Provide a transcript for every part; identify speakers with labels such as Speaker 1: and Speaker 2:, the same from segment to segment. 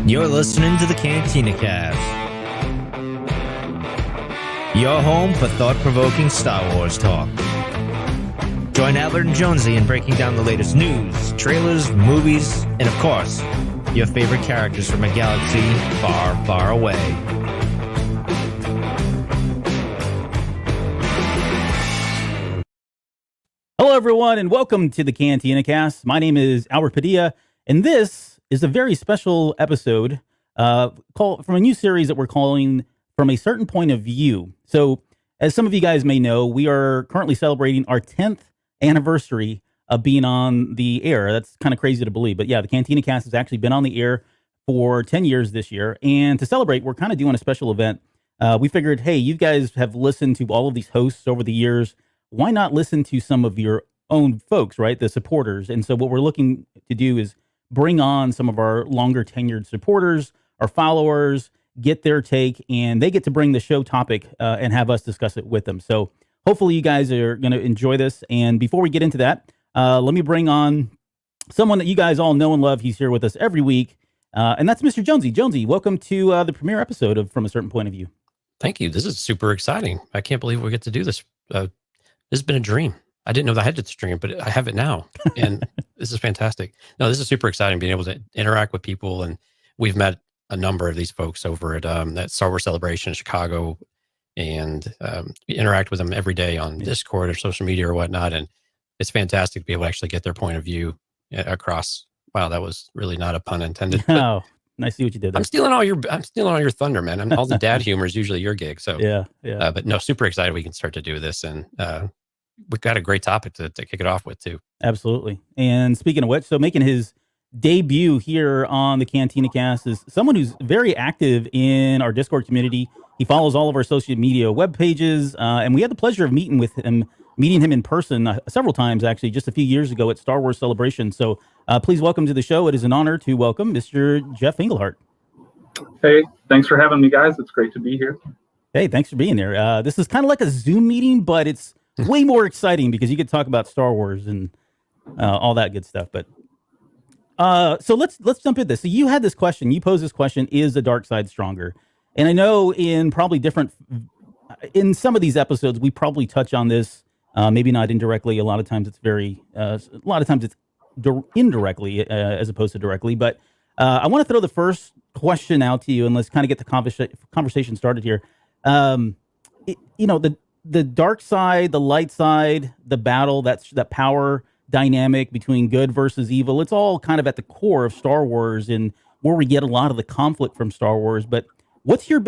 Speaker 1: You're listening to the Cantina Cast, your home for thought-provoking Star Wars talk. Join Adler and Jonesy in breaking down the latest news, trailers, movies, and of course, your favorite characters from a galaxy far, far away.
Speaker 2: Hello, everyone, and welcome to the Cantina Cast. My name is Albert Padilla, and this is a very special episode from a new series that we're calling From a Certain Point of View. So, as some of you guys may know, we are currently celebrating our 10th anniversary of being on the air. That's kind of crazy to believe, but yeah, the Cantina Cast has actually been on the air for 10 years this year, and to celebrate, we're kind of doing a special event. We figured, hey, you guys have listened to all of these hosts over the years. Why not listen to some of your own folks, right? The supporters. And so what we're looking to do is bring on some of our longer tenured supporters, our followers, get their take, and they get to bring the show topic and have us discuss it with them. So hopefully you guys are going to enjoy this. And before we get into that, let me bring on someone that you guys all know and love. He's here with us every week. And that's Mr. Jonesy. Jonesy, welcome to the premiere episode of From a Certain Point of View.
Speaker 3: Thank you. This is super exciting. I can't believe we get to do this. This has been a dream. I didn't know that I had this dream, but I have it now. And this is fantastic. No, this is super exciting, being able to interact with people. And we've met a number of these folks over at that Star Wars Celebration in Chicago, and interact with them every day on Discord or social media or whatnot. And it's fantastic to be able to actually get their point of view across. Wow, that was really not a pun intended.
Speaker 2: Oh, I see what you did there.
Speaker 3: I'm stealing all your thunder, man. All the dad humor is usually your gig. So
Speaker 2: yeah.
Speaker 3: But no, super excited we can start to do this, and we've got a great topic to kick it off with too.
Speaker 2: Absolutely. And speaking of which, so making his debut here on the Cantina Cast is someone who's very active in our Discord community. He follows all of our social media web pages, and we had the pleasure of meeting him in person several times, actually, just a few years ago at Star Wars Celebration. So please welcome to the show. It is an honor to welcome Mr. Jeff Englehart.
Speaker 4: Hey, thanks for having me, guys. It's great to be here.
Speaker 2: Hey, thanks for being there. This is kind of like a Zoom meeting, but it's way more exciting because you get to talk about Star Wars and all that good stuff. But so let's jump into this. So you had this question. You posed this question: is the dark side stronger? And I know in some of these episodes we probably touch on this, maybe not indirectly. A lot of times it's indirectly as opposed to directly. But I want to throw the first question out to you, and let's kind of get the conversation started here. The dark side, the light side, the battle, that power dynamic between good versus evil, it's all kind of at the core of Star Wars and where we get a lot of the conflict from Star Wars. But what's your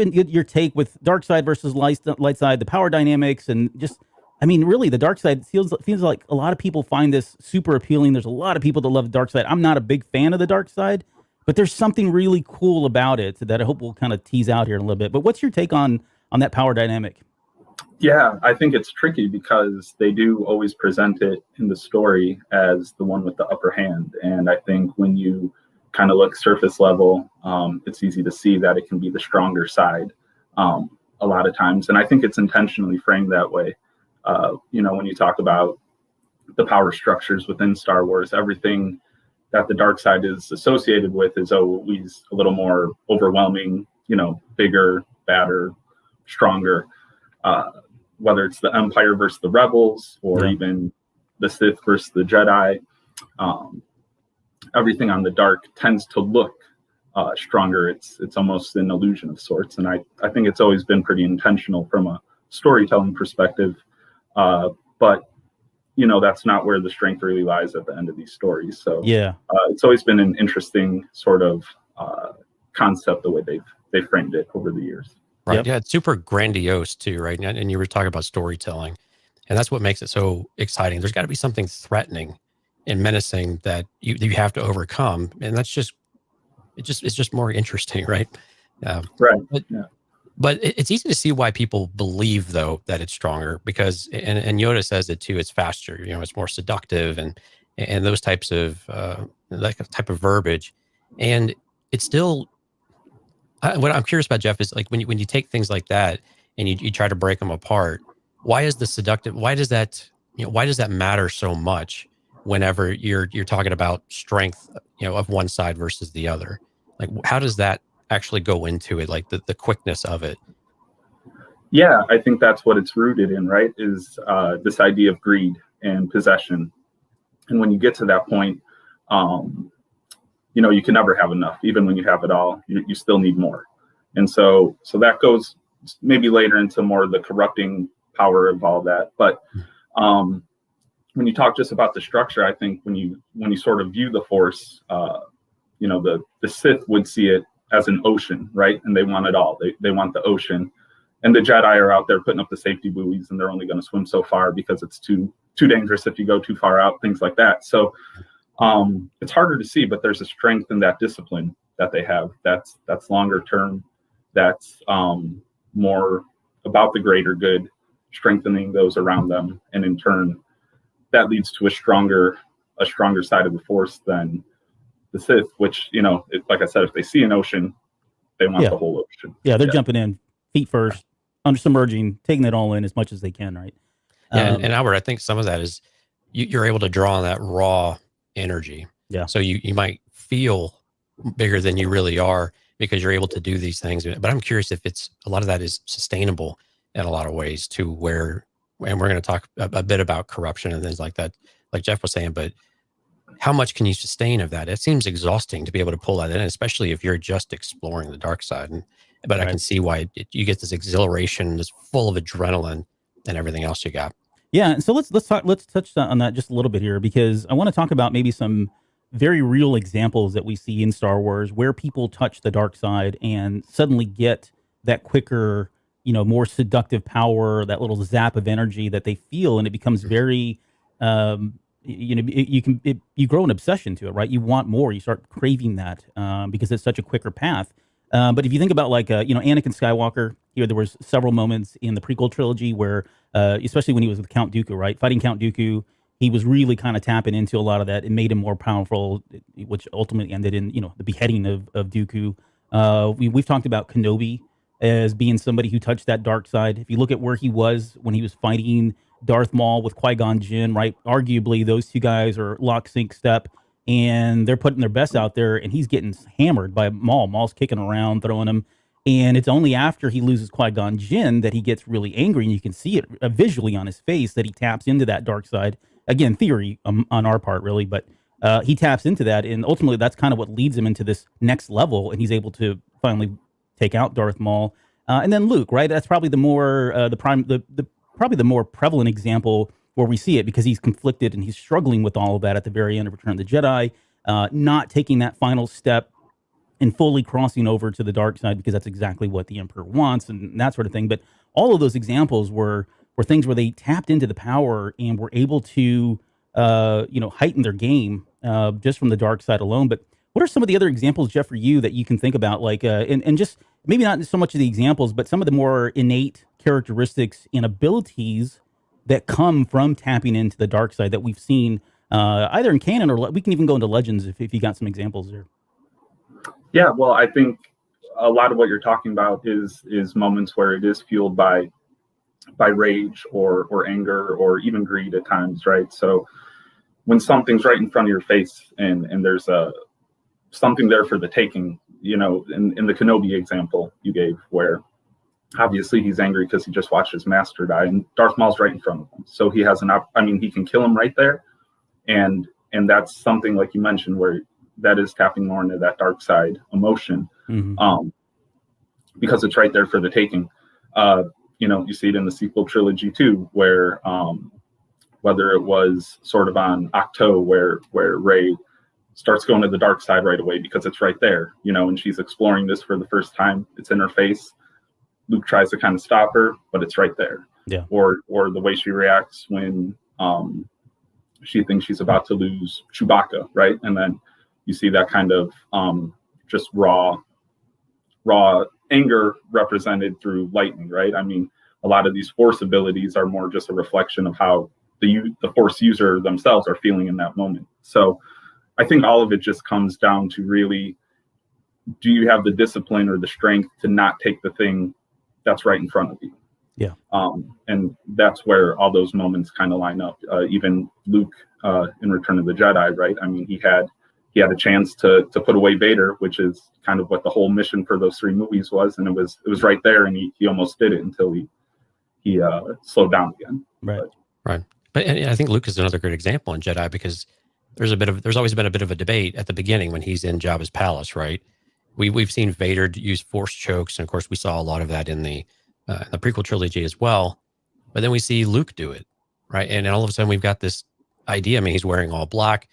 Speaker 2: take with dark side versus light side, the power dynamics, and just, I mean, really, the dark side feels like a lot of people find this super appealing. There's a lot of people that love the dark side. I'm not a big fan of the dark side, but there's something really cool about it that I hope we'll kind of tease out here in a little bit. But what's your take on that power dynamic?
Speaker 4: Yeah, I think it's tricky because they do always present it in the story as the one with the upper hand. And I think when you kind of look surface level, it's easy to see that it can be the stronger side a lot of times. And I think it's intentionally framed that way. When you talk about the power structures within Star Wars, everything that the dark side is associated with is always a little more overwhelming, bigger, badder, stronger. Whether it's the Empire versus the Rebels or even the Sith versus the Jedi, everything on the dark tends to look stronger. It's almost an illusion of sorts. And I think it's always been pretty intentional from a storytelling perspective. But that's not where the strength really lies at the end of these stories. So it's always been an interesting sort of concept, the way they've framed it over the years.
Speaker 3: Right. Yep. Yeah, it's super grandiose too, right? And you were talking about storytelling, and that's what makes it so exciting. There's got to be something threatening and menacing that you have to overcome, and it's just more interesting, right?
Speaker 4: Right.
Speaker 3: But it's easy to see why people believe, though, that it's stronger, because and Yoda says it too. It's faster, it's more seductive, and those types of that type of verbiage, and it's still. What I'm curious about, Jeff, is like when you take things like that and you try to break them apart, why is the seductive? Why does that matter so much whenever you're talking about strength, of one side versus the other? Like, how does that actually go into it? Like the quickness of it.
Speaker 4: Yeah, I think that's what it's rooted in, right? Is this idea of greed and possession. And when you get to that point, you can never have enough. Even when you have it all, you still need more. And so that goes maybe later into more of the corrupting power of all that. But when you talk just about the structure, I think when you sort of view the Force, the Sith would see it as an ocean, right? And they want it all. They want the ocean. And the Jedi are out there putting up the safety buoys, and they're only going to swim so far because it's too dangerous if you go too far out, things like that. So it's harder to see, but there's a strength in that discipline that they have. That's longer term. That's more about the greater good, strengthening those around them, and in turn, that leads to a stronger side of the Force than the Sith. Which like I said, if they see an ocean, they want the whole ocean.
Speaker 2: Yeah, they're jumping in feet first, under submerging, taking it all in as much as they can, right?
Speaker 3: Yeah, and Albert, I think some of that is you're able to draw on that raw energy.
Speaker 2: Yeah.
Speaker 3: So you might feel bigger than you really are because you're able to do these things. But I'm curious if a lot of that is sustainable in a lot of ways to where, and we're going to talk a bit about corruption and things like that, like Jeff was saying, but how much can you sustain of that? It seems exhausting to be able to pull that in, especially if you're just exploring the dark side. But right. I can see why you get this exhilaration, this full of adrenaline and everything else you got.
Speaker 2: Yeah, and so let's touch on that just a little bit here, because I want to talk about maybe some very real examples that we see in Star Wars where people touch the dark side and suddenly get that quicker, more seductive power, that little zap of energy that they feel, and it becomes very, you grow an obsession to it, right? You want more, you start craving that because it's such a quicker path. But if you think about Anakin Skywalker, there was several moments in the prequel trilogy where, especially when he was with Count Dooku, right? Fighting Count Dooku, he was really kind of tapping into a lot of that. It made him more powerful, which ultimately ended in, the beheading of Dooku. We've talked about Kenobi as being somebody who touched that dark side. If you look at where he was when he was fighting Darth Maul with Qui-Gon Jinn, right? Arguably, those two guys are lock, sync, step. And they're putting their best out there, and he's getting hammered by Maul. Maul's kicking around, throwing him. And it's only after he loses Qui-Gon Jinn that he gets really angry, and you can see it visually on his face that he taps into that dark side. Again, theory on our part, really, but he taps into that, and ultimately that's kind of what leads him into this next level, and he's able to finally take out Darth Maul. And then Luke, right? That's probably the more probably the more prevalent example where we see it, because he's conflicted and he's struggling with all of that at the very end of Return of the Jedi, not taking that final step and fully crossing over to the dark side, because that's exactly what the Emperor wants and that sort of thing. But all of those examples were things where they tapped into the power and were able to, heighten their game just from the dark side alone. But what are some of the other examples, Jeff, for you that you can think about, and just maybe not so much of the examples, but some of the more innate characteristics and abilities that come from tapping into the dark side that we've seen either in canon, or we can even go into Legends if you got some examples there.
Speaker 4: Yeah, well, I think a lot of what you're talking about is moments where it is fueled by rage or anger or even greed at times, right? So when something's right in front of your face and there's something there for the taking, in the Kenobi example you gave, where obviously he's angry because he just watched his master die, and Darth Maul's right in front of him. So he has he can kill him right there. And that's something, like you mentioned, where that is tapping more into that dark side emotion, because it's right there for the taking. You see it in the sequel trilogy too, where whether it was sort of on Ahch-To, where Rey starts going to the dark side right away because it's right there, and she's exploring this for the first time. It's in her face. Luke tries to kind of stop her, but it's right there.
Speaker 2: Yeah.
Speaker 4: Or the way she reacts when she thinks she's about to lose Chewbacca, right? And then you see that kind of just raw anger represented through lightning, right? A lot of these Force abilities are more just a reflection of how the Force user themselves are feeling in that moment. So I think all of it just comes down to, really, do you have the discipline or the strength to not take the thing that's right in front of you?
Speaker 2: Yeah.
Speaker 4: And that's where all those moments kind of line up. Even Luke in Return of the Jedi, right? He he had a chance to put away Vader, which is kind of what the whole mission for those 3 movies was, and it was right there, and he almost did it until he slowed down again.
Speaker 2: Right.
Speaker 3: Right. But and I think Luke is another great example in Jedi, because there's always been a bit of a debate at the beginning when he's in Jabba's palace, right? We've seen Vader use force chokes, and of course we saw a lot of that in the prequel trilogy as well. But then we see Luke do it, right? And all of a sudden we've got this idea. I mean, he's wearing all black.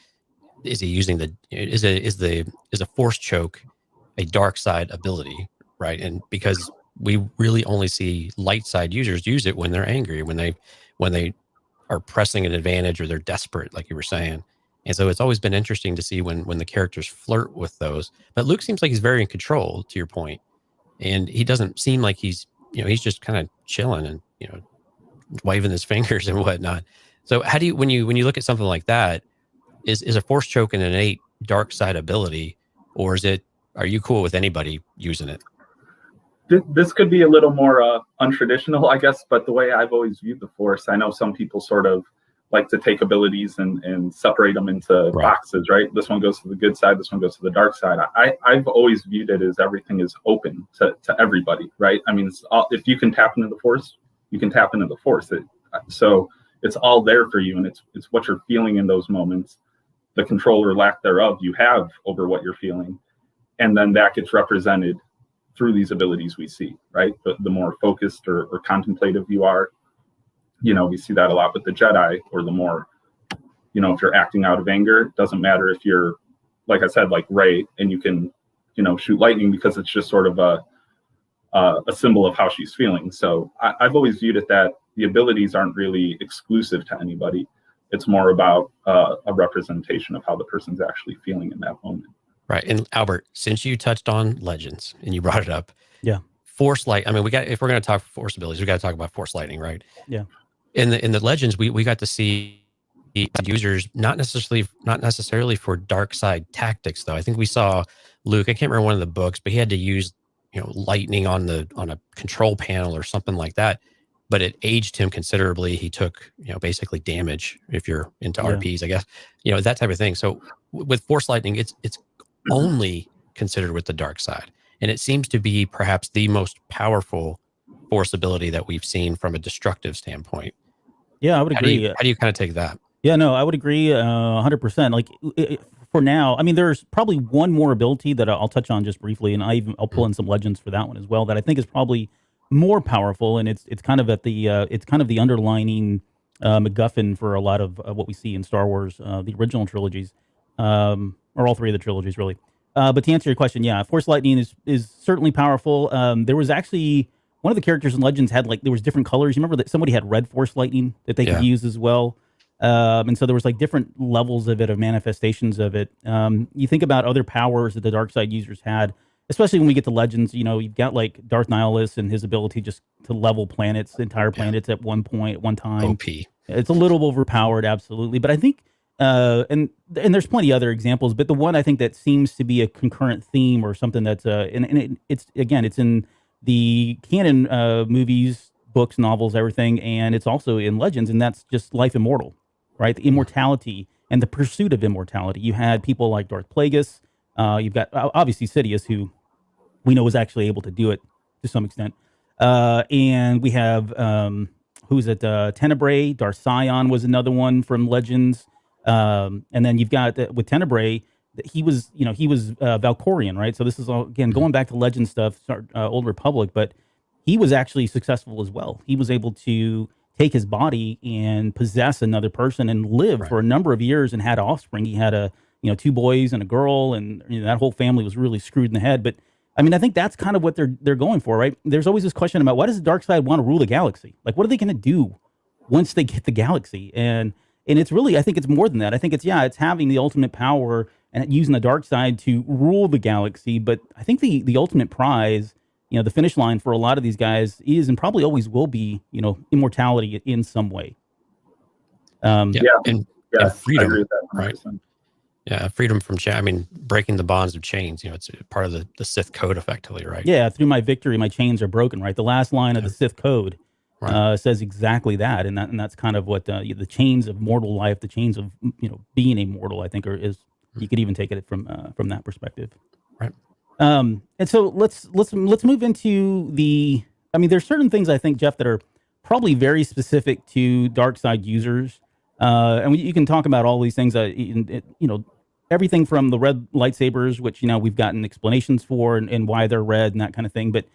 Speaker 3: Is he using is a force choke a dark side ability, right? And because we really only see light side users use it when they're angry, when they are pressing an advantage or they're desperate, like you were saying. And so it's always been interesting to see when the characters flirt with those. But Luke seems like he's very in control, to your point, and he doesn't seem like he's just kind of chilling and waving his fingers and whatnot. So how do you when you look at something like that, is a force choke an innate dark side ability, or are you cool with anybody using it?
Speaker 4: This could be a little more untraditional, I guess, but the way I've always viewed the Force, I know some people sort of like to take abilities and separate them into boxes, right? This one goes to the good side, this one goes to the dark side. I've always viewed it as everything is open to everybody, right? I mean, if you can tap into the Force, you can tap into the Force. So it's all there for you, and it's what you're feeling in those moments, the control or lack thereof you have over what you're feeling, and then that gets represented through these abilities we see, right? The more focused or contemplative you are, we see that a lot with the Jedi, or the more, if you're acting out of anger, it doesn't matter if you're, like I said, like Rey, and you can, shoot lightning, because it's just sort of a symbol of how she's feeling. So I've always viewed it that the abilities aren't really exclusive to anybody. It's more about a representation of how the person's actually feeling in that moment.
Speaker 3: Right. And Albert, since you touched on Legends and you brought it up,
Speaker 2: yeah,
Speaker 3: Force light. I mean, if we're going to talk Force abilities, we got to talk about Force lightning, right?
Speaker 2: Yeah.
Speaker 3: In the Legends, we got to see users not necessarily for dark side tactics, though. I think we saw Luke. I can't remember one of the books, but he had to use lightning on a control panel or something like that. But it aged him considerably. He took basically damage, if you're into RPs, I guess, that type of thing. So with Force lightning, it's only considered with the dark side, and it seems to be perhaps the most powerful Force ability that we've seen from a destructive standpoint.
Speaker 2: Yeah, I would agree.
Speaker 3: How do you kind of take that?
Speaker 2: Yeah, no, I would agree 100%. Like for now, I mean, there's probably one more ability that I'll touch on just briefly, and I'll pull in some Legends for that one as well, that I think is probably more powerful, and it's kind of at the it's kind of the underlining MacGuffin for a lot of what we see in Star Wars, the original trilogies, or all 3 of the trilogies, really. But to answer your question, yeah, Force lightning is certainly powerful. There was actually one of the characters in Legends had there was different colors. You remember that somebody had red Force lightning that they could use as well. And so there was different levels of it, of manifestations of it. You think about other powers that the dark side users had, especially when we get to Legends. You've got Darth Nihilus and his ability just to level planets, entire planets at one time.
Speaker 3: OP.
Speaker 2: It's a little overpowered, absolutely. But I think, and there's plenty of other examples, but the one I think that seems to be a concurrent theme, or something that's, it's in the canon movies, books, novels, everything, and it's also in Legends, and that's just life immortal, right? The immortality and the pursuit of immortality. You had people like Darth Plagueis. You've got obviously Sidious, who we know was actually able to do it to some extent. And we have who's it? Tenebrae. Darth Sion was another one from Legends. And then you've got with Tenebrae, he was Valkorian, right? So this is all, again, going back to Legend stuff, Old Republic, but he was actually successful as well. He was able to take his body and possess another person and live for a number of years, and had offspring. He had 2 boys and a girl, and that whole family was really screwed in the head. But I mean, I think that's kind of what they're going for, right? There's always this question about, why does the dark side want to rule the galaxy? What are they going to do once they get the galaxy? And it's really, I think it's more than that. I think it's having the ultimate power and using the dark side to rule the galaxy. But I think the ultimate prize, the finish line for a lot of these guys is, and probably always will be, immortality in some way.
Speaker 3: And freedom,
Speaker 4: I agree with that 100%.
Speaker 3: Right? Yeah, freedom from breaking the bonds of chains. It's part of the Sith code, effectively, right?
Speaker 2: Yeah, through my victory, my chains are broken. Right, the last line of the Sith code says exactly that, and that's kind of what the chains of mortal life, the chains of being immortal, I think, is You could even take it from that perspective.
Speaker 3: Right.
Speaker 2: And so let's move into the. I mean, there's certain things I think, Jeff, that are probably very specific to dark side users, and you can talk about all these things. Everything from the red lightsabers, which we've gotten explanations for and why they're red and that kind of thing. But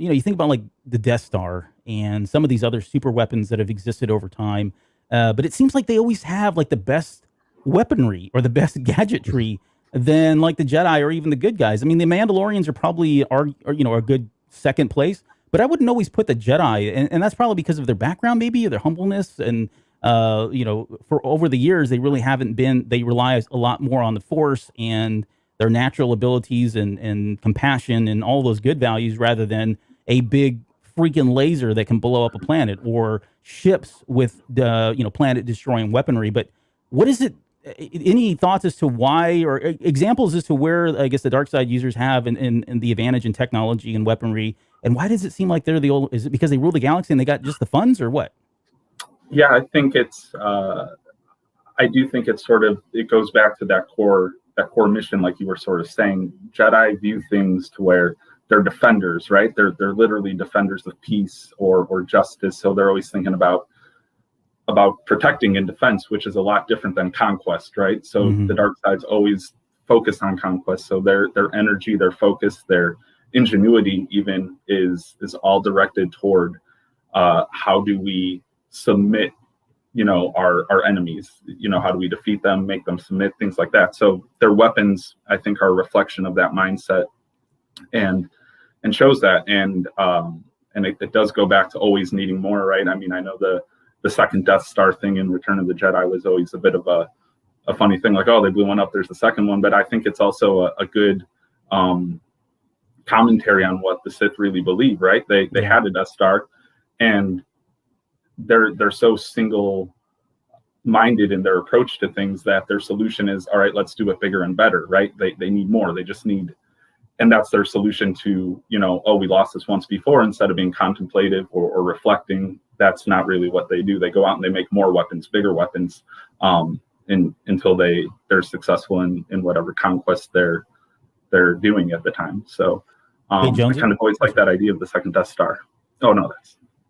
Speaker 2: you think about like the Death Star and some of these other super weapons that have existed over time. But it seems like they always have like the best weaponry or the best gadgetry than like the Jedi or even the good guys. I mean, the Mandalorians are probably a good second place, but I wouldn't always put the Jedi, and that's probably because of their background, maybe, or their humbleness, and for over the years they really haven't been. They rely a lot more on the Force and their natural abilities and compassion and all those good values, rather than a big freaking laser that can blow up a planet or ships with planet destroying weaponry. But what is it? Any thoughts as to why, or examples as to where I guess the dark side users have in the advantage in technology and weaponry, and why does it seem like they're the old? Is it because they rule the galaxy and they got just the funds, or what?
Speaker 4: Yeah, I think it's. I do think it's it goes back to that core mission, like you were sort of saying. Jedi view things to where they're defenders, right? They're literally defenders of peace or justice. So they're always thinking about protecting and defense, which is a lot different than conquest, right? So the dark side's always focused on conquest. So their energy, their focus, their ingenuity even is all directed toward how do we submit, our enemies, how do we defeat them, make them submit, things like that. So their weapons, I think, are a reflection of that mindset and shows that. And it does go back to always needing more, right? I mean, I know the second Death Star thing in Return of the Jedi was always a bit of a funny thing, like, oh, they blew one up, there's the second one. But I think it's also a good commentary on what the Sith really believe, right? They had a Death Star, and they're so single-minded in their approach to things that their solution is, all right, let's do it bigger and better, right? They need more. They just need, and that's their solution to, oh, we lost this once before. Instead of being contemplative or reflecting, that's not really what they do. They go out and they make more weapons, bigger weapons, until they're successful in whatever conquest they're doing at the time. So I kind of always like that idea of the second Death Star. Oh no,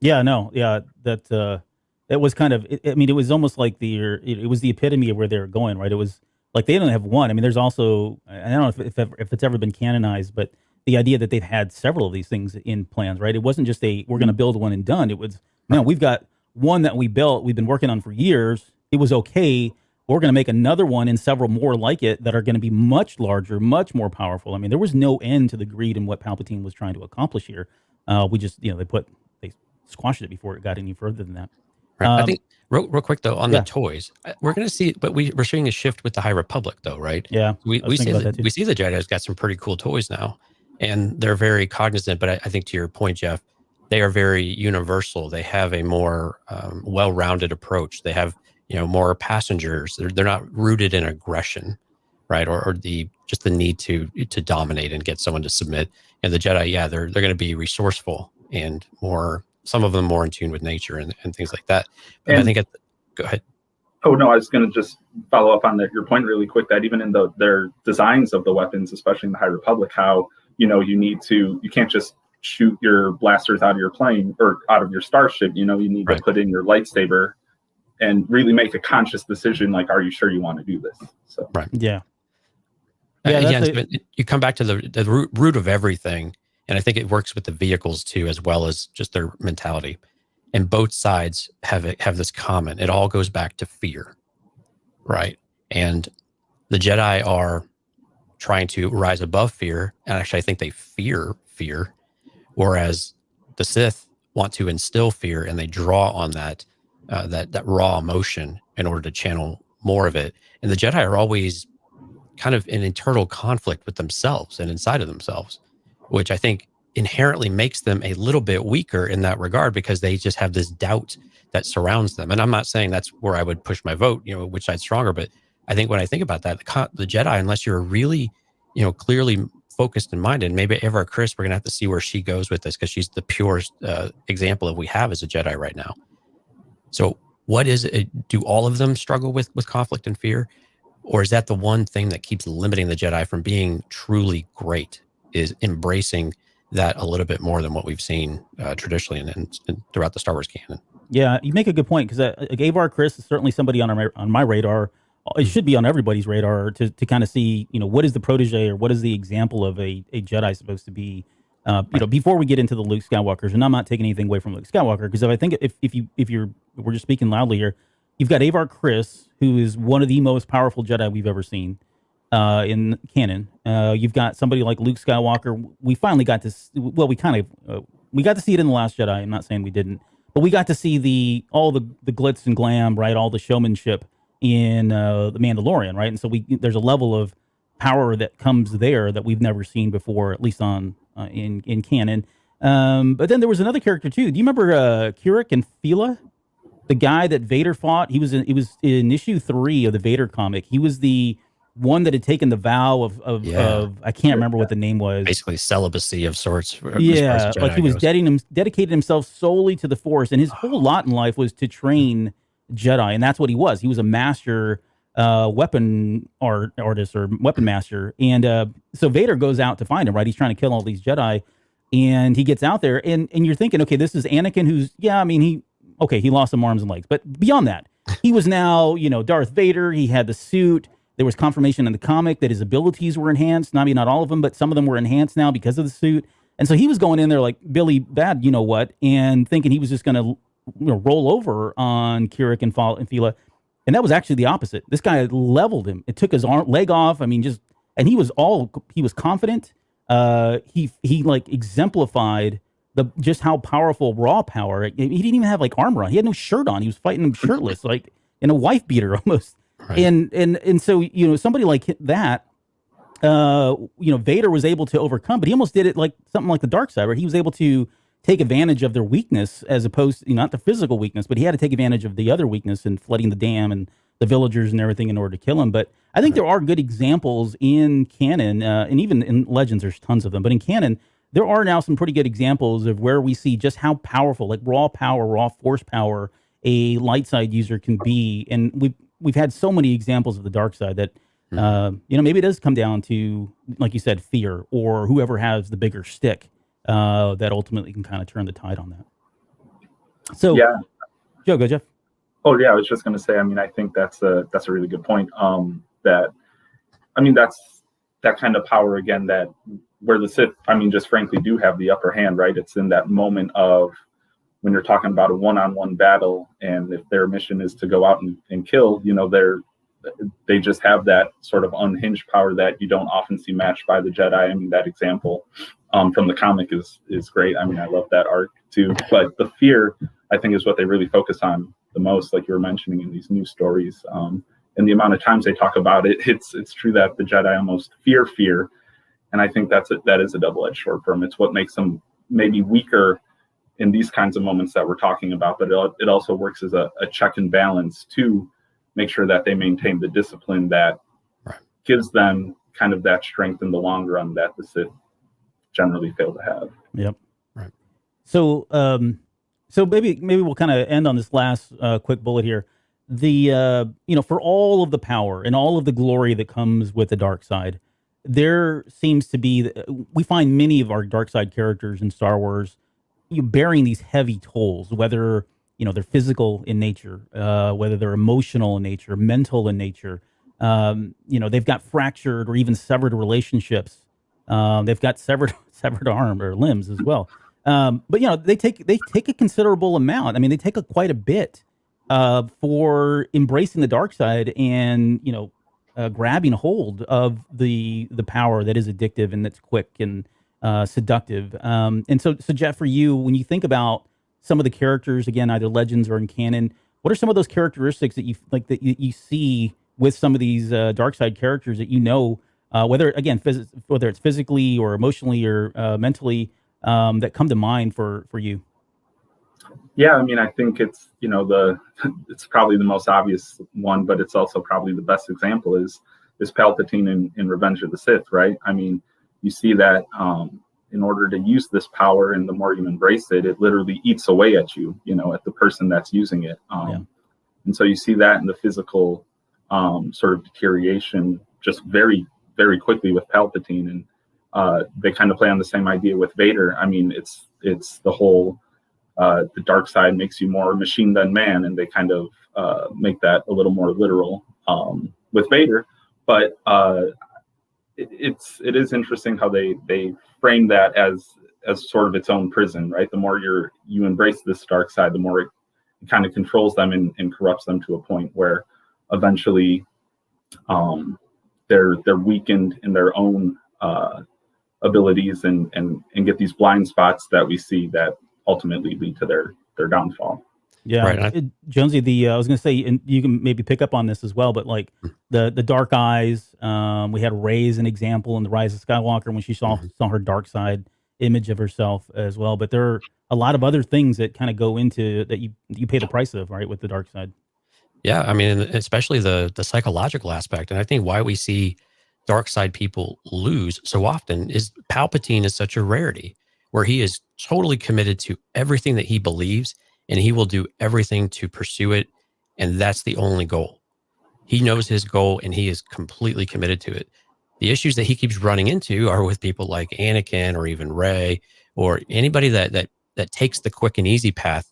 Speaker 4: that was kind of. It was almost like it was the epitome of where they were going, right? It was like they don't have one. I mean, there's also, I don't know if it's ever been canonized, but the idea that they've had several of these things in plans, right? It wasn't just we're going to build one and done. It was, no, we've got one that we built, we've been working on for years. It was okay. We're going to make another one and several more like it that are going to be much larger, much more powerful. I mean, there was no end to the greed and what Palpatine was trying to accomplish here. We just, they squashed it before it got any further than that.
Speaker 3: Right. I think real quick though, on the toys, we're going to see, but we're seeing a shift with the High Republic though, right?
Speaker 2: Yeah.
Speaker 3: We see the Jedi's got some pretty cool toys now, and they're very cognizant. But I think to your point, Jeff, they are very universal. They have a more well-rounded approach. They have, more passengers. They're not rooted in aggression, right? Or just the need to dominate and get someone to submit. And the Jedi, they're going to be resourceful and more. Some of them more in tune with nature and things like that. But I think go ahead.
Speaker 4: Oh no, I was going to just follow up on your point really quick. That even in their designs of the weapons, especially in the High Republic, how you can't just shoot your blasters out of your plane or out of your starship. You need to put in your lightsaber and really make a conscious decision. Like, are you sure you want to do this? So
Speaker 2: yeah.
Speaker 3: You come back to the root of everything. And I think it works with the vehicles too, as well as just their mentality. And both sides have this common. It all goes back to fear, right? And the Jedi are trying to rise above fear. And actually, I think they fear fear, whereas the Sith want to instill fear, and they draw on that raw emotion in order to channel more of it. And the Jedi are always kind of in internal conflict with themselves and inside of themselves, which I think inherently makes them a little bit weaker in that regard, because they just have this doubt that surrounds them. And I'm not saying that's where I would push my vote, which side's stronger, but I think when I think about that, the Jedi, unless you're really, clearly focused and minded, maybe ever Chris, we're going to have to see where she goes with this, because she's the purest example of we have as a Jedi right now. So what is it? Do all of them struggle with conflict and fear? Or is that the one thing that keeps limiting the Jedi from being truly great, is embracing that a little bit more than what we've seen traditionally and throughout the Star Wars canon?
Speaker 2: Yeah, you make a good point, because Avar Kriss is certainly somebody on my radar. It should be on everybody's radar to kind of see, what is the protege, or what is the example of a Jedi supposed to be, before we get into the Luke Skywalkers. And I'm not taking anything away from Luke Skywalker, because I think we're just speaking loudly here, you've got Avar Kriss, who is one of the most powerful Jedi we've ever seen in canon. You've got somebody like Luke Skywalker. We finally got to, we got to see it in The Last Jedi. I'm not saying we didn't, but we got to see all the glitz and glam, right? All the showmanship in The Mandalorian, right? And so there's a level of power that comes there that we've never seen before, at least in canon. But then there was another character too. Do you remember Kirik and Fila? The guy that Vader fought? He was in issue 3 of the Vader comic. He was the one that had taken the vow of I can't remember what the name was.
Speaker 3: Basically celibacy of sorts.
Speaker 2: Yeah, like he was dedicated himself solely to the Force, and his whole lot in life was to train Jedi, and that's what he was. He was a master weapon artist or weapon master, and so Vader goes out to find him. Right, he's trying to kill all these Jedi, and he gets out there, and you're thinking, okay, this is Anakin, who's he lost some arms and legs, but beyond that, he was now Darth Vader. He had the suit. There was confirmation in the comic that his abilities were enhanced. Not all of them, but some of them were enhanced now because of the suit. And so he was going in there like Billy Bad, and thinking he was just going to roll over on Kirik and Fila. And that was actually the opposite. This guy leveled him. It took his leg off. And he was confident. He like exemplified just how powerful raw power. He didn't even have like armor on. He had no shirt on. He was fighting him shirtless, like in a wife beater almost. Right. And so somebody like that, Vader was able to overcome, but he almost did it like something like the dark side, where he was able to take advantage of their weakness, as opposed to not the physical weakness, but he had to take advantage of the other weakness in flooding the dam and the villagers and everything in order to kill him. But I think there are good examples in canon, and even in Legends, there's tons of them. But in canon, there are now some pretty good examples of where we see just how powerful, like raw power, raw force power, a light side user can be. And we've had so many examples of the dark side that, maybe it does come down to, like you said, fear, or whoever has the bigger stick that ultimately can kind of turn the tide on that. So, yeah. Go, Jeff.
Speaker 4: Oh yeah, I was just going to say. I think that's a really good point. That's that kind of power again, that where the Sith, just frankly, do have the upper hand, right? It's in that moment of when you're talking about a one-on-one battle, and if their mission is to go out and kill, they just have that sort of unhinged power that you don't often see matched by the Jedi. That example from the comic is great. I love that arc too. But the fear, I think, is what they really focus on the most, like you were mentioning in these new stories. And the amount of times they talk about it, it's true that the Jedi almost fear. And I think that is a double-edged sword for them. It's what makes them maybe weaker in these kinds of moments that we're talking about, but it also works as a check and balance to make sure that they maintain the discipline that gives them kind of that strength in the long run that the Sith generally fail to have.
Speaker 2: Yep. Right. So, maybe we'll kind of end on this last quick bullet here. For all of the power and all of the glory that comes with the dark side, there seems to be, we find many of our dark side characters in Star Wars bearing these heavy tolls, whether they're physical in nature, whether they're emotional in nature, mental in nature. They've got fractured or even severed relationships. They've got severed arm or limbs as well. But they take a considerable amount. They take quite a bit for embracing the dark side and grabbing hold of the power that is addictive and that's quick and seductive. And so Jeff, for you, when you think about some of the characters, again, either Legends or in canon, what are some of those characteristics that you see with some of these dark side characters that whether it's physically or emotionally or mentally, that come to mind for you?
Speaker 4: Yeah, I think it's it's probably the most obvious one, but it's also probably the best example is Palpatine in Revenge of the Sith, right? You see that in order to use this power, and the more you embrace it, it literally eats away at you, at the person that's using it. And so you see that in the physical sort of deterioration just very, very quickly with Palpatine. And they kind of play on the same idea with Vader. I mean, it's the whole the dark side makes you more machine than man, and they kind of make that a little more literal with Vader. But it is interesting how they frame that as sort of its own prison, right? The more you embrace this dark side, the more it kind of controls them and corrupts them to a point where eventually they're weakened in their own abilities and get these blind spots that we see that ultimately lead to their downfall.
Speaker 2: Yeah,
Speaker 3: right.
Speaker 2: Jonesy, I was going to say, and you can maybe pick up on this as well, but like the dark eyes, we had Rey as an example in The Rise of Skywalker when she saw her dark side image of herself as well. But there are a lot of other things that kind of go into that you pay the price of, right, with the dark side.
Speaker 3: Yeah, I mean, especially the psychological aspect. And I think why we see dark side people lose so often is Palpatine is such a rarity, where he is totally committed to everything that he believes, and he will do everything to pursue it. And that's the only goal. He knows his goal, and he is completely committed to it. The issues that he keeps running into are with people like Anakin or even Rey or anybody that takes the quick and easy path.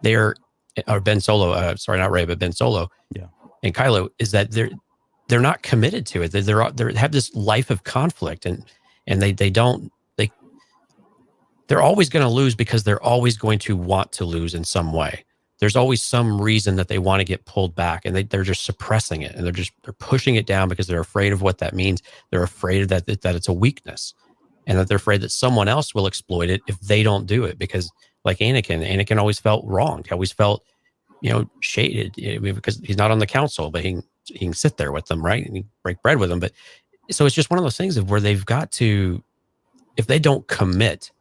Speaker 3: Or Ben Solo, sorry, not Rey, but Ben Solo,
Speaker 2: yeah,
Speaker 3: and Kylo, is that they're not committed to it. They have this life of conflict, and they're always going to lose because they're always going to want to lose in some way. There's always some reason that they want to get pulled back, and they're just suppressing it, and they're pushing it down because they're afraid of what that means. They're afraid that it's a weakness, and that they're afraid that someone else will exploit it if they don't do it. Because like Anakin always felt wronged. He always felt, shaded, because he's not on the council, but he can sit there with them, right? And he break bread with them. But so it's just one of those things of where they've got to, if they don't commit,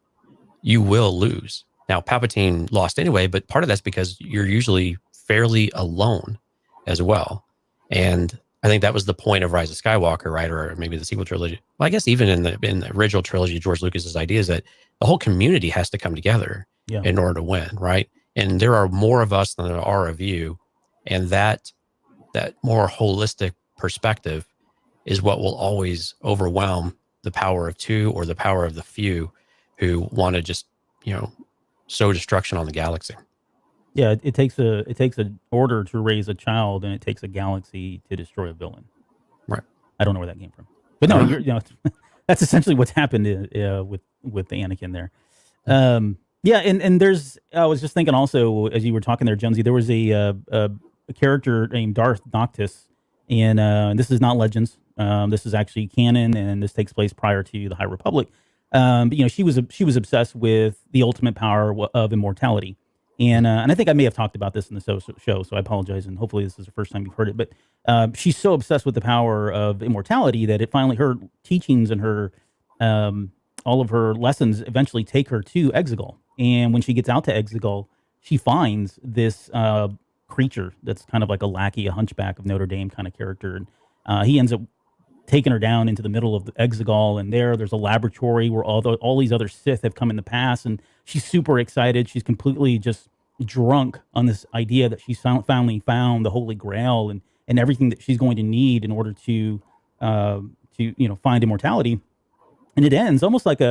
Speaker 3: you will lose. Now, Palpatine lost anyway, but part of that's because you're usually fairly alone as well. And I think that was the point of Rise of Skywalker, right? Or maybe the sequel trilogy. Well, I guess even in the original trilogy, George Lucas's idea is that the whole community has to come together in order to win, right? And there are more of us than there are of you. And that more holistic perspective is what will always overwhelm the power of two or the power of the few who want to just, sow destruction on the galaxy.
Speaker 2: Yeah, it takes an order to raise a child, and it takes a galaxy to destroy a villain.
Speaker 3: Right.
Speaker 2: I don't know where that came from, but no, that's essentially what's happened with the Anakin there. Yeah, and there's, I was just thinking also as you were talking there, Jonesy, there was a character named Darth Noctis, and this is not Legends. This is actually canon, and this takes place prior to the High Republic. But she was obsessed with the ultimate power of immortality, and I think I may have talked about this in the show, so I apologize, and hopefully this is the first time you've heard it. But she's so obsessed with the power of immortality that it finally, her teachings and her all of her lessons eventually take her to Exegol. And when she gets out to Exegol, she finds this creature that's kind of like a lackey, a hunchback of Notre Dame kind of character, and he ends up taking her down into the middle of the Exegol, and there's a laboratory where all these other Sith have come in the past, and she's super excited. She's completely just drunk on this idea that she's finally found the Holy Grail and everything that she's going to need in order to find immortality. And it ends almost like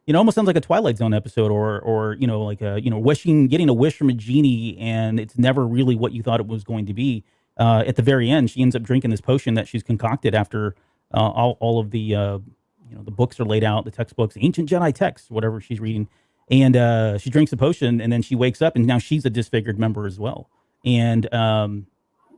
Speaker 2: almost sounds like a Twilight Zone episode, or like getting a wish from a genie, and it's never really what you thought it was going to be. At the very end, she ends up drinking this potion that she's concocted after all of the the books are laid out, the textbooks, ancient Jedi texts, whatever she's reading, and she drinks the potion, and then she wakes up, and now she's a disfigured member as well. And and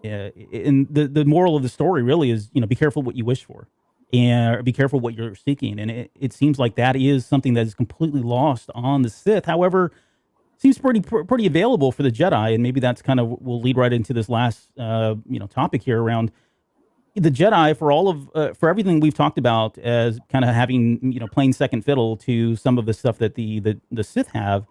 Speaker 2: the moral of the story really is, be careful what you wish for, and be careful what you're seeking. And it seems like that is something that is completely lost on the Sith. However, seems pretty available for the Jedi, and maybe that's kind of will lead right into this last topic here around the Jedi. For everything we've talked about as kind of having playing second fiddle to some of the stuff that the Sith have,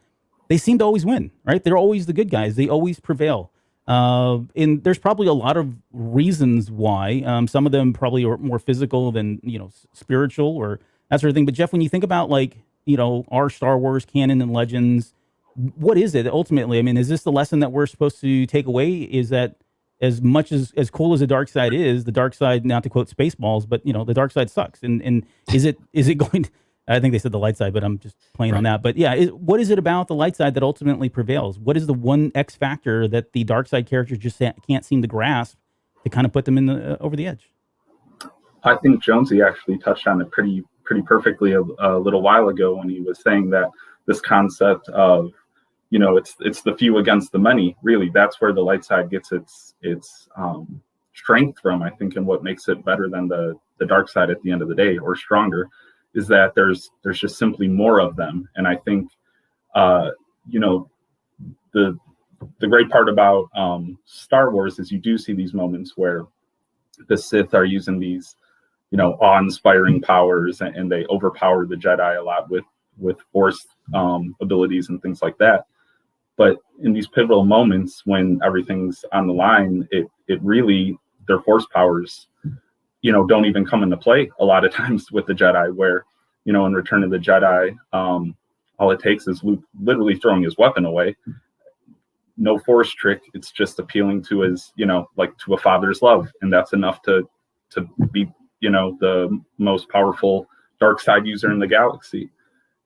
Speaker 2: they seem to always win, right? They're always the good guys. They always prevail. And there's probably a lot of reasons why. Some of them probably are more physical than spiritual or that sort of thing. But Jeff, when you think about our Star Wars canon and Legends, what is it ultimately? I mean, is this the lesson that we're supposed to take away? Is that as much as cool as the dark side is, the dark side, not to quote Spaceballs, but the dark side sucks. And is it going to, I think they said the light side, but I'm just playing on that. But yeah, what is it about the light side that ultimately prevails? What is the one X factor that the dark side characters just can't seem to grasp to kind of put them in over the edge?
Speaker 4: I think Jonesy actually touched on it pretty perfectly a little while ago when he was saying that this concept of, it's the few against the many. Really, that's where the light side gets its strength from, I think, and what makes it better than the dark side at the end of the day, or stronger, is that there's just simply more of them. And I think, the great part about Star Wars is you do see these moments where the Sith are using these, awe-inspiring powers, and they overpower the Jedi a lot with Force abilities and things like that. But in these pivotal moments when everything's on the line, it really, their Force powers, don't even come into play a lot of times with the Jedi, where, in Return of the Jedi, all it takes is Luke literally throwing his weapon away. No Force trick. It's just appealing to his, like to a father's love. And that's enough to be, the most powerful dark side user in the galaxy.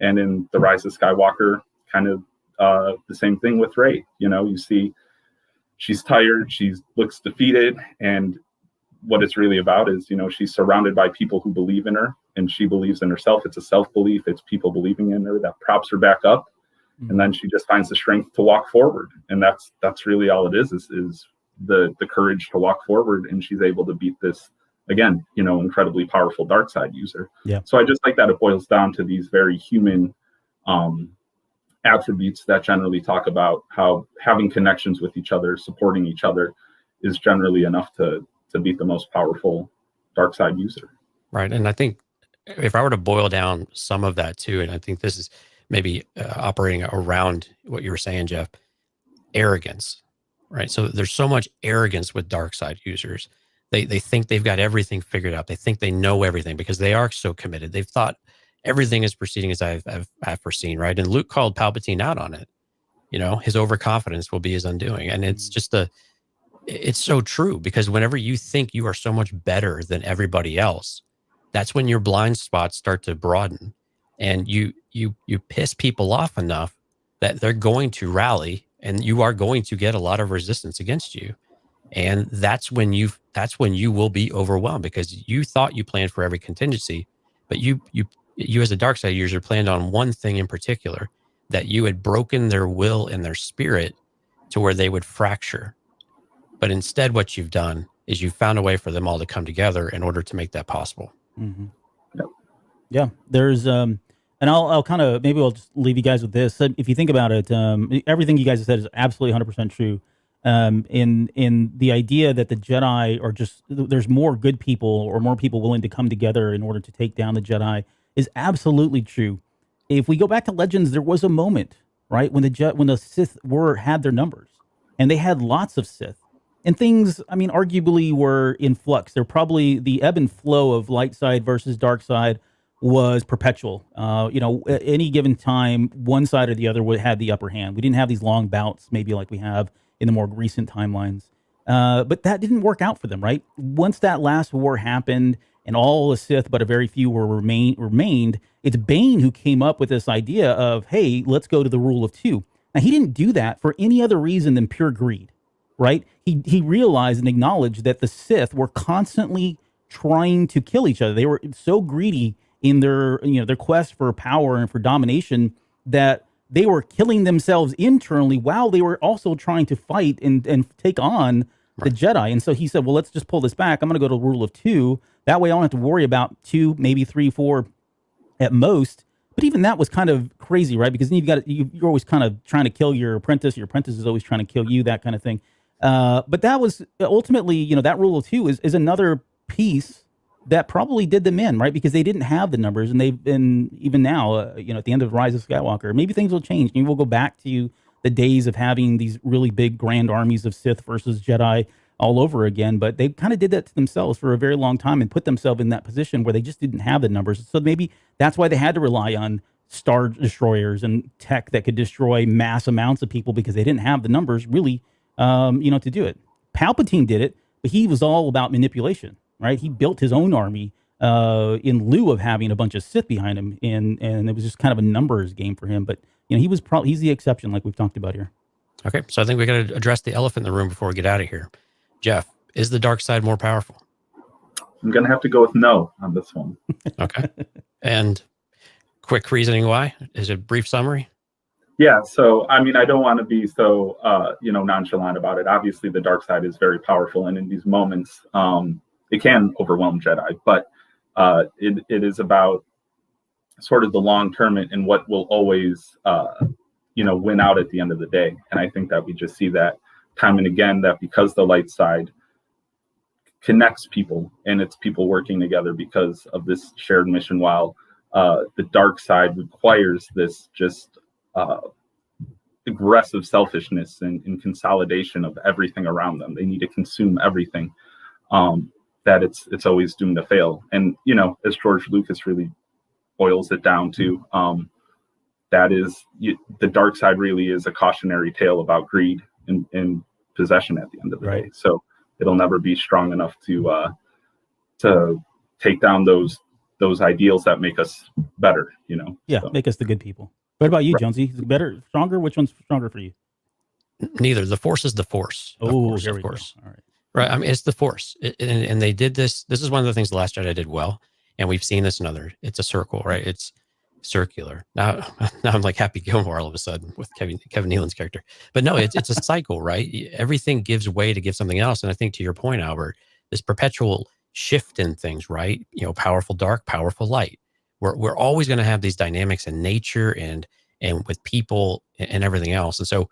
Speaker 4: And in The Rise of Skywalker, kind of the same thing with Rey. You see she's tired, she looks defeated, and what it's really about is, she's surrounded by people who believe in her, and she believes in herself. It's a self-belief. It's people believing in her that props her back up. And then she just finds the strength to walk forward. And that's really all it is the courage to walk forward. And she's able to beat this, again, incredibly powerful dark side user.
Speaker 2: Yeah.
Speaker 4: So I just like that it boils down to these very human attributes that generally talk about how having connections with each other, supporting each other, is generally enough to beat the most powerful dark side user.
Speaker 3: Right. And I think if I were to boil down some of that too, and I think this is maybe operating around what you were saying, Jeff, arrogance, right? So there's so much arrogance with dark side users. They think they've got everything figured out. They think they know everything because they are so committed. They've thought everything is proceeding as I've foreseen, right? And Luke called Palpatine out on it. His overconfidence will be his undoing. And it's just it's so true, because whenever you think you are so much better than everybody else, that's when your blind spots start to broaden, and you piss people off enough that they're going to rally, and you are going to get a lot of resistance against you. And that's when you will be overwhelmed, because you thought you planned for every contingency, but you as a dark side user planned on one thing in particular, that you had broken their will and their spirit to where they would fracture. But instead, what you've done is you've found a way for them all to come together in order to make that possible.
Speaker 2: Mm-hmm. Yep. Yeah, there's and I'll kind of, maybe I'll just leave you guys with this. If you think about it, everything you guys have said is absolutely 100% true. In the idea that the Jedi are just, there's more good people or more people willing to come together in order to take down the Jedi is absolutely true. If we go back to Legends, there was a moment, right, when the Sith had their numbers, and they had lots of Sith. And things, I mean, arguably were in flux. They're probably, the ebb and flow of light side versus dark side was perpetual. At any given time, one side or the other would have the upper hand. We didn't have these long bouts, maybe like we have in the more recent timelines. But that didn't work out for them, right? Once that last war happened and all the Sith, but a very few remained, it's Bane who came up with this idea of, hey, let's go to the rule of two. Now, he didn't do that for any other reason than pure greed. Right? He realized and acknowledged that the Sith were constantly trying to kill each other. They were so greedy in their quest for power and for domination that they were killing themselves internally while they were also trying to fight and take on the Jedi. And so he said, well, let's just pull this back. I'm going to go to the rule of two. That way I don't have to worry about 2, maybe 3, 4 at most. But even that was kind of crazy, right? Because then you're always kind of trying to kill your apprentice. Your apprentice is always trying to kill you, that kind of thing. But that was ultimately, that rule of two is another piece that probably did them in, right? Because they didn't have the numbers, and they've been, even now, at the end of Rise of Skywalker, maybe things will change. Maybe we'll go back to the days of having these really big grand armies of Sith versus Jedi all over again. But they kind of did that to themselves for a very long time and put themselves in that position where they just didn't have the numbers. So maybe that's why they had to rely on Star Destroyers and tech that could destroy mass amounts of people, because they didn't have the numbers really to do it. Palpatine did it, but he was all about manipulation, right? He built his own army in lieu of having a bunch of Sith behind him, and it was just kind of a numbers game for him. But he's the exception, like we've talked about here.
Speaker 3: Okay, so I think we got to address the elephant in the room before we get out of here. Jeff, is the dark side more powerful?
Speaker 4: I'm going to have to go with no on this one.
Speaker 3: Okay. And quick reasoning why? Is it a brief summary?
Speaker 4: Yeah, so I mean, I don't want to be so nonchalant about it. Obviously, the dark side is very powerful, and in these moments, it can overwhelm Jedi. But it is about sort of the long term and what will always win out at the end of the day. And I think that we just see that time and again, that because the light side connects people and it's people working together because of this shared mission, while the dark side requires this just aggressive selfishness and consolidation of everything around them. They need to consume everything, that it's always doomed to fail. And, as George Lucas really boils it down to, that is, the dark side really is a cautionary tale about greed and possession at the end of the day. So it'll never be strong enough to take down those ideals that make us better,
Speaker 2: Make us the good people. What about you, Jonesy? Is it better, stronger? Which one's stronger for you?
Speaker 3: Neither. The Force is the Force.
Speaker 2: Oh, here we go. All right.
Speaker 3: Right. I mean, it's the Force. And they did this. This is one of the things The Last Jedi did well. And we've seen this in other. It's a circle, right? It's circular. Now I'm like Happy Gilmore all of a sudden with Kevin Nealon's character. But no, it's a cycle, right? Everything gives way to give something else. And I think to your point, Albert, this perpetual shift in things, right? Powerful dark, powerful light. We're always going to have these dynamics in nature and with people and everything else. And so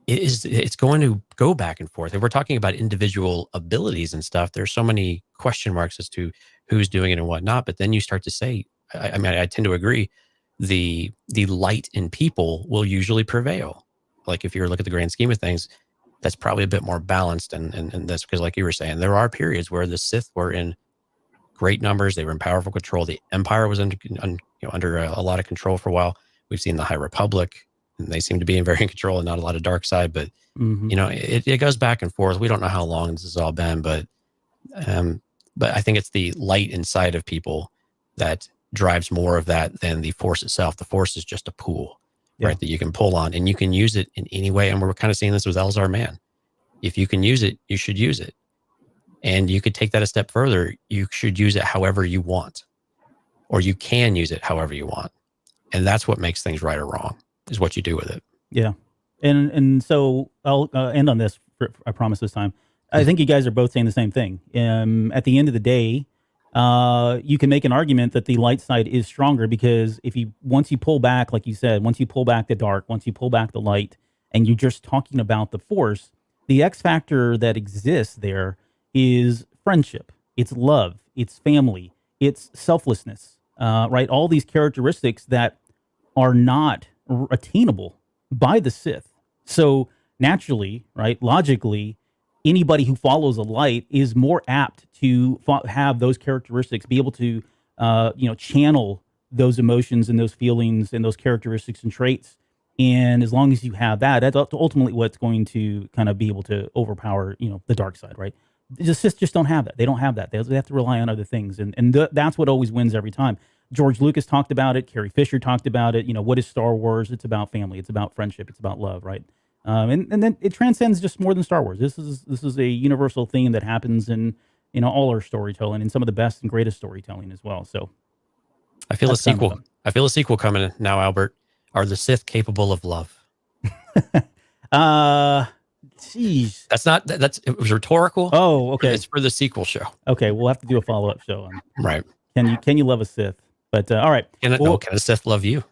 Speaker 3: it's going to go back and forth. If we're talking about individual abilities and stuff, there's so many question marks as to who's doing it and whatnot. But then you start to say, I tend to agree, the light in people will usually prevail. Like if you look at the grand scheme of things, that's probably a bit more balanced. And that's because, like you were saying, there are periods where the Sith were in great numbers. They were in powerful control. The Empire was under a lot of control for a while. We've seen the High Republic, and they seem to be very in control and not a lot of dark side. But it goes back and forth. We don't know how long this has all been, but I think it's the light inside of people that drives more of that than the Force itself. The Force is just a pool, right, that you can pull on, and you can use it in any way. And we're kind of seeing this with Elzar Mann. If you can use it, you should use it. And you could take that a step further. You should use it however you want, or you can use it however you want. And that's what makes things right or wrong, is what you do with it. Yeah.
Speaker 2: And so I'll end on this, I promise this time. I think you guys are both saying the same thing. At the end of the day, you can make an argument that the light side is stronger, because once you pull back, like you said, once you pull back the dark, once you pull back the light, and you're just talking about the Force, the X factor that exists there is friendship, it's love, it's family, it's selflessness, right? All these characteristics that are not attainable by the Sith. So naturally, right, logically, anybody who follows a light is more apt to have those characteristics, be able to, channel those emotions and those feelings and those characteristics and traits. And as long as you have that, that's ultimately what's going to kind of be able to overpower, the dark side, right? The Sith just don't have that. They don't have that. They have to rely on other things. And that's what always wins every time. George Lucas talked about it. Carrie Fisher talked about it. What is Star Wars? It's about family. It's about friendship. It's about love, right? And then it transcends just more than Star Wars. This is a universal theme that happens in all our storytelling, and some of the best and greatest storytelling as well. So
Speaker 3: I feel a sequel. I feel a sequel coming now, Albert. Are the Sith capable of love?
Speaker 2: Jeez.
Speaker 3: It was rhetorical.
Speaker 2: Oh, okay.
Speaker 3: It's for the sequel show.
Speaker 2: Okay, we'll have to do a follow-up show on.
Speaker 3: Right.
Speaker 2: Can you love a Sith? But all right.
Speaker 3: Can a Sith love you?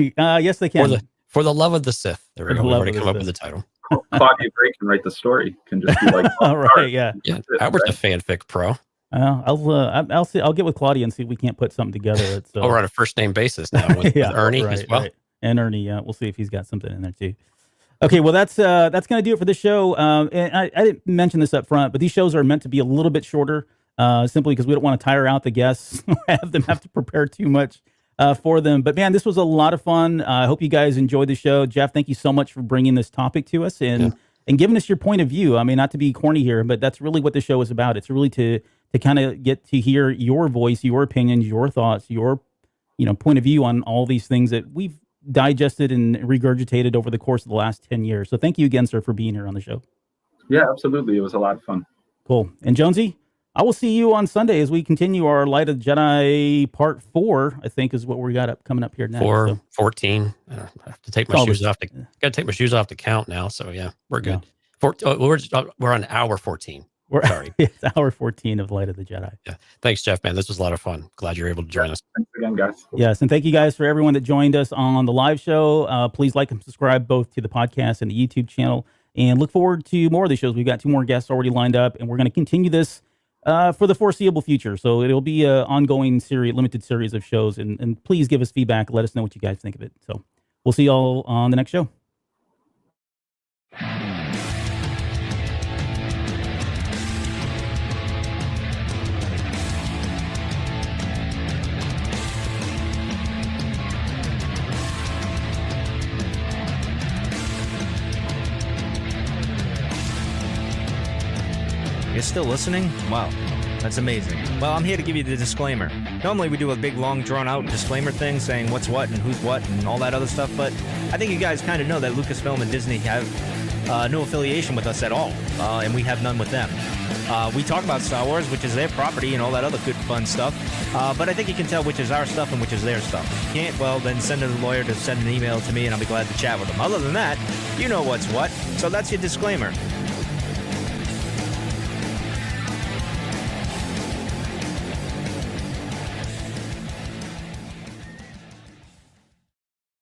Speaker 2: Yes, they can.
Speaker 3: For the love of the Sith. There we go. We've already come up with the title.
Speaker 4: Claudia Gray can write the story. Can just be like,
Speaker 2: all right, yeah.
Speaker 3: Albert's a fanfic pro.
Speaker 2: I'll see. I'll get with Claudia and see if we can't put something together.
Speaker 3: We're on a first name basis now with Ernie as well. Right.
Speaker 2: And Ernie, we'll see if he's got something in there too. Okay, well that's going to do it for the show. And I didn't mention this up front, but these shows are meant to be a little bit shorter, simply because we don't want to tire out the guests, have them have to prepare too much for them. But man, this was a lot of fun. I hope you guys enjoyed the show. Jeff, thank you so much for bringing this topic to us. And and giving us your point of view. I mean, not to be corny here, but that's really what the show is about. It's really to kind of get to hear your voice, your opinions, your thoughts, your point of view on all these things that we've digested and regurgitated over the course of the last 10 years. So thank you again, sir, for being here on the show.
Speaker 4: Yeah, absolutely. It was a lot of fun.
Speaker 2: Cool. And Jonesy, I will see you on Sunday as we continue our Light of the Jedi Part 4, I think is what we got coming up here next.
Speaker 3: 14. I have to take my shoes off. Got to take my shoes off to count now. So yeah, we're good. Yeah. We're on hour 14. Sorry.
Speaker 2: It's hour 14 of Light of the Jedi.
Speaker 3: Yeah. Thanks, Jeff, man. This was a lot of fun. Glad you're able to join us.
Speaker 4: Thanks again, guys.
Speaker 2: Yes. And thank you guys for everyone that joined us on the live show. Please like and subscribe both to the podcast and the YouTube channel, and look forward to more of the shows. We've got 2 more guests already lined up, and we're going to continue this for the foreseeable future. So it'll be an ongoing limited series of shows, and please give us feedback. Let us know what you guys think of it. So we'll see y'all on the next show.
Speaker 1: You're still listening? Wow, that's amazing. Well, I'm here to give you the disclaimer. Normally we do a big, long, drawn-out disclaimer thing saying what's what and who's what and all that other stuff, but I think you guys kind of know that Lucasfilm and Disney have no affiliation with us at all, and we have none with them. We talk about Star Wars, which is their property, and all that other good, fun stuff, but I think you can tell which is our stuff and which is their stuff. If you can't, well, then send a lawyer to send an email to me, and I'll be glad to chat with them. Other than that, you know what's what, so that's your disclaimer.